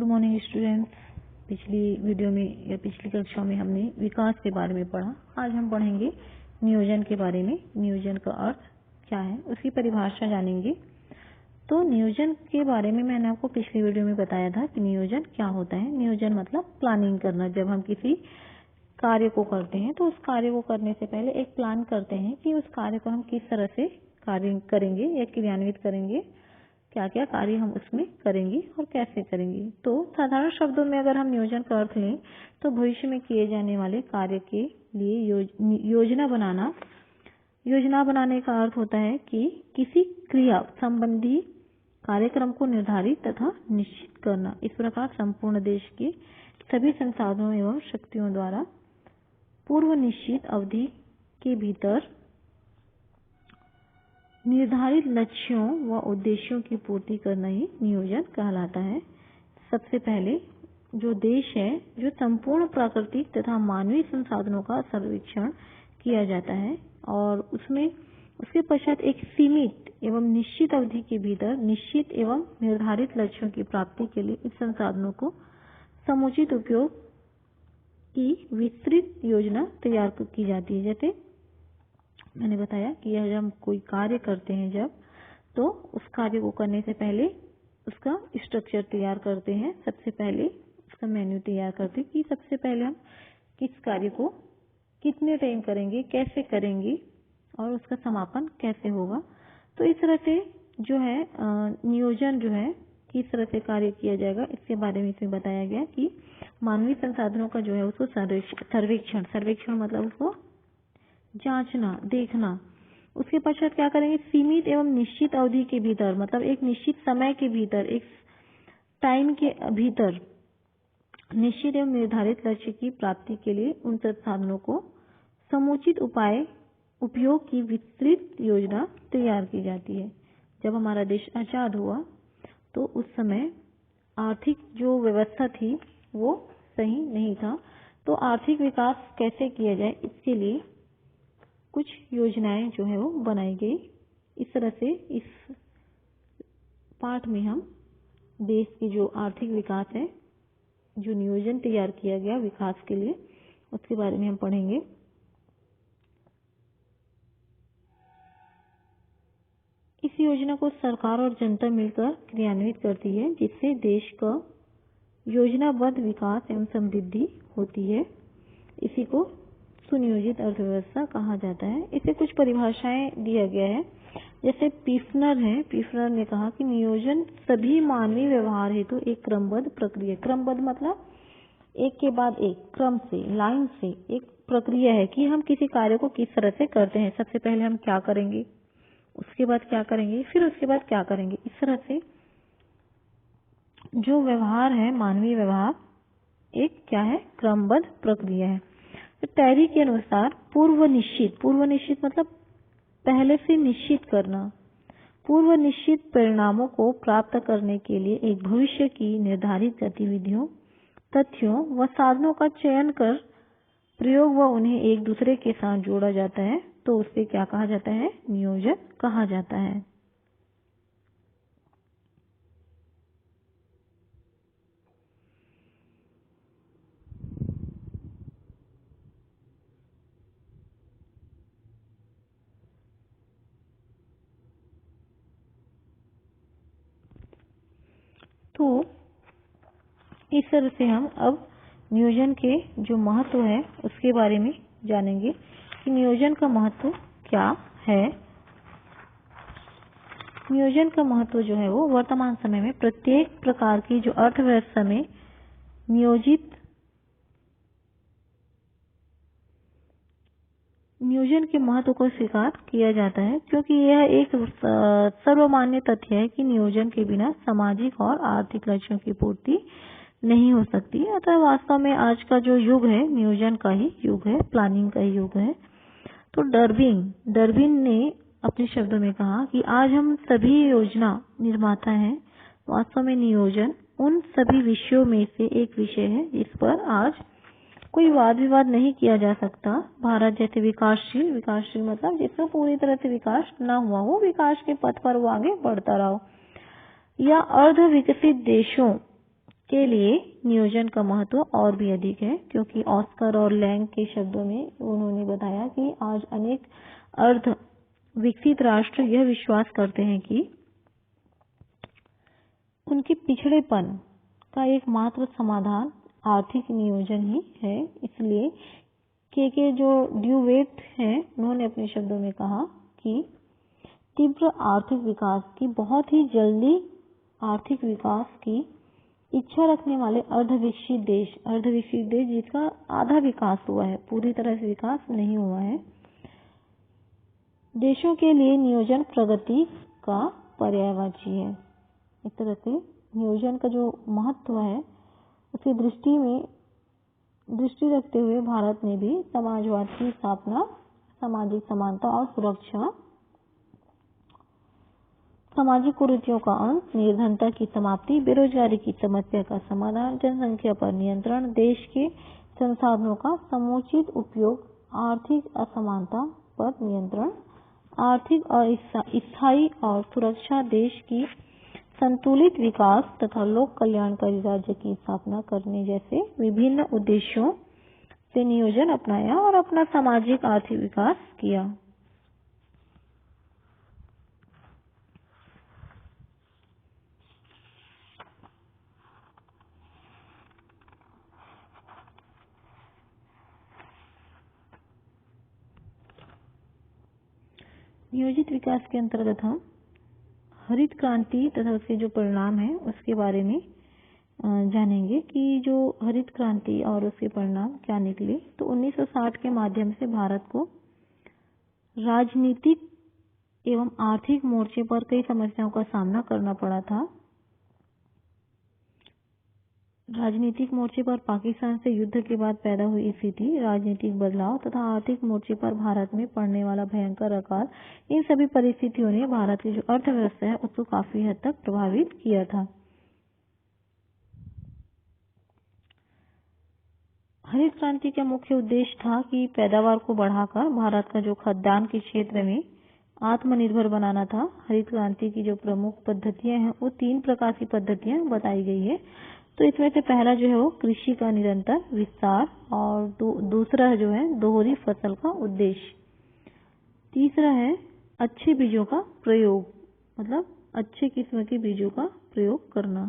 Good morning students. पिछली video में या पिछली कक्षा में हमने विकास के बारे में पढ़ा। आज हम पढ़ेंगे नियोजन के बारे में। नियोजन का अर्थ क्या है, उसकी परिभाषा जानेंगे। तो नियोजन के बारे में मैंने आपको पिछली वीडियो में बताया था कि नियोजन क्या होता है। नियोजन मतलब प्लानिंग करना। जब हम किसी कार्य को करते हैं तो उस कार्य को करने से पहले एक प्लान करते हैं कि उस कार्य को हम किस तरह से कार्य करेंगे या क्रियान्वित करेंगे, क्या क्या कार्य हम उसमें करेंगे और कैसे करेंगे। तो साधारण शब्दों में अगर हम नियोजन का अर्थ लें तो भविष्य में किए जाने वाले कार्य के लिए योजना बनाना। योजना बनाने का अर्थ होता है कि किसी क्रिया संबंधी कार्यक्रम को निर्धारित तथा निश्चित करना। इस प्रकार संपूर्ण देश के सभी संसाधनों एवं शक्तियों द्वारा पूर्व निश्चित अवधि के भीतर निर्धारित लक्ष्यों व उद्देश्यों की पूर्ति करना ही नियोजन कहलाता है। सबसे पहले जो देश है, जो संपूर्ण प्राकृतिक तथा मानवीय संसाधनों का सर्वेक्षण किया जाता है और उसमें उसके पश्चात एक सीमित एवं निश्चित अवधि के भीतर निश्चित एवं निर्धारित लक्ष्यों की प्राप्ति के लिए इस संसाधनों को समुचित उपयोग की विस्तृत योजना तैयार की जाती है। जैसे मैंने बताया कि जब हम कोई कार्य करते हैं जब, तो उस कार्य को करने से पहले उसका स्ट्रक्चर तैयार करते हैं। सबसे पहले उसका मेन्यू तैयार करते हैं कि सबसे पहले हम किस कार्य को कितने टाइम करेंगे, कैसे करेंगे और उसका समापन कैसे होगा। तो इस तरह से जो है नियोजन जो है किस तरह से कार्य किया जाएगा, इसके बारे में इसमें बताया गया कि मानवीय संसाधनों का जो है उसको सर्वेक्षण मतलब उसको जांचना, देखना। उसके पश्चात क्या करेंगे, सीमित एवं निश्चित अवधि के भीतर मतलब एक निश्चित समय के भीतर, एक टाइम के भीतर निश्चित एवं निर्धारित लक्ष्य की प्राप्ति के लिए उन संसाधनों को समुचित उपयोग की विस्तृत योजना तैयार की जाती है। जब हमारा देश आजाद हुआ तो उस समय आर्थिक जो व्यवस्था थी वो सही नहीं था। तो आर्थिक विकास कैसे किया जाए, इसके लिए कुछ योजनाएं जो है वो बनाई गई। इस तरह से इस पाठ में हम देश की जो आर्थिक विकास है, जो नियोजन तैयार किया गया विकास के लिए, उसके बारे में हम पढ़ेंगे। इस योजना को सरकार और जनता मिलकर क्रियान्वित करती है, जिससे देश का योजनाबद्ध विकास एवं समृद्धि होती है। इसी को सुनियोजित अर्थव्यवस्था कहा जाता है। इसे कुछ परिभाषाएं दिया गया है। जैसे पीफनर है, पीफनर ने कहा कि नियोजन सभी मानवीय व्यवहार हेतु एक क्रमबद्ध प्रक्रिया। क्रमबद्ध मतलब एक के बाद एक, क्रम से, लाइन से एक प्रक्रिया है कि हम किसी कार्य को किस तरह से करते हैं। सबसे पहले हम क्या करेंगे, उसके बाद क्या करेंगे, फिर उसके बाद क्या करेंगे। इस तरह से जो व्यवहार है, मानवीय व्यवहार, एक क्या है, क्रमबद्ध प्रक्रिया है। तो टैरी के अनुसार पूर्व निश्चित मतलब पहले से निश्चित करना। पूर्व निश्चित परिणामों को प्राप्त करने के लिए एक भविष्य की निर्धारित गतिविधियों, तथ्यों व साधनों का चयन कर प्रयोग व उन्हें एक दूसरे के साथ जोड़ा जाता है, तो उसे क्या कहा जाता है, नियोजन कहा जाता है। तो इस तरह से हम अब नियोजन के जो महत्व है उसके बारे में जानेंगे कि नियोजन का महत्व क्या है। नियोजन का महत्व जो है वो वर्तमान समय में प्रत्येक प्रकार की जो अर्थव्यवस्था में नियोजन के महत्व को स्वीकार किया जाता है, क्योंकि यह एक सर्वमान्य तथ्य है कि नियोजन के बिना सामाजिक और आर्थिक लक्ष्यों की पूर्ति नहीं हो सकती। अतः वास्तव में आज का जो युग है नियोजन का ही युग है, प्लानिंग का ही युग है। तो डर्बिन ने अपने शब्दों में कहा कि आज हम सभी योजना निर्माता हैं। वास्तव में नियोजन उन सभी विषयों में से एक विषय है जिस पर आज कोई वाद विवाद नहीं किया जा सकता। भारत जैसे विकासशील मतलब जिसमें पूरी तरह से विकास न हुआ हो, विकास के पथ पर वो आगे बढ़ता रहा हो, या अर्ध विकसित देशों के लिए नियोजन का महत्व और भी अधिक है, क्योंकि ऑस्कर और लैंग के शब्दों में उन्होंने बताया कि आज अनेक अर्ध विकसित राष्ट्र यह विश्वास करते हैं कि उनके पिछड़ेपन का एकमात्र समाधान आर्थिक नियोजन ही है। इसलिए के जो ड्यूवेट हैं, उन्होंने अपने शब्दों में कहा कि तीव्र आर्थिक विकास की, बहुत ही जल्दी आर्थिक विकास की इच्छा रखने वाले अर्धविकसित देश जिसका आधा विकास हुआ है, पूरी तरह से विकास नहीं हुआ है, देशों के लिए नियोजन प्रगति का पर्यायवाची है। एक तरह से नियोजन का जो महत्व है उसकी दृष्टि रखते हुए भारत ने भी समाजवाद की स्थापना, सामाजिक समानता और सुरक्षा, सामाजिक कुरीतियों का अंत, निर्धनता की समाप्ति, बेरोजगारी की समस्या का समाधान, जनसंख्या पर नियंत्रण, देश के संसाधनों का समुचित उपयोग, आर्थिक असमानता पर नियंत्रण, आर्थिक स्थायी और सुरक्षा, देश की संतुलित विकास तथा लोक कल्याणकारी राज्य की स्थापना करने जैसे विभिन्न उद्देश्यों से नियोजन अपनाया और अपना सामाजिक आर्थिक विकास किया। नियोजित विकास के अंतर्गत हम हरित क्रांति तथा उसके जो परिणाम है उसके बारे में जानेंगे कि जो हरित क्रांति और उसके परिणाम क्या निकले। तो 1960 के माध्यम से भारत को राजनीतिक एवं आर्थिक मोर्चे पर कई समस्याओं का सामना करना पड़ा था। राजनीतिक मोर्चे पर पाकिस्तान से युद्ध के बाद पैदा हुई स्थिति, राजनीतिक बदलाव तथा आर्थिक मोर्चे पर भारत में पड़ने वाला भयंकर अकाल, इन सभी परिस्थितियों ने भारत की जो अर्थव्यवस्था है उसको काफी हद तक प्रभावित किया था। हरित क्रांति का मुख्य उद्देश्य था कि पैदावार को बढ़ाकर भारत का जो खाद्यान्न के क्षेत्र में आत्मनिर्भर बनाना था। हरित क्रांति की जो प्रमुख पद्धतियां हैं वो 3 प्रकार की पद्धतियां बताई गई है। तो इसमें से पहला जो है वो कृषि का निरंतर विस्तार, और दूसरा जो है दोहरी फसल का उद्देश्य, तीसरा है अच्छे बीजों का प्रयोग, मतलब अच्छे किस्म के बीजों का प्रयोग करना।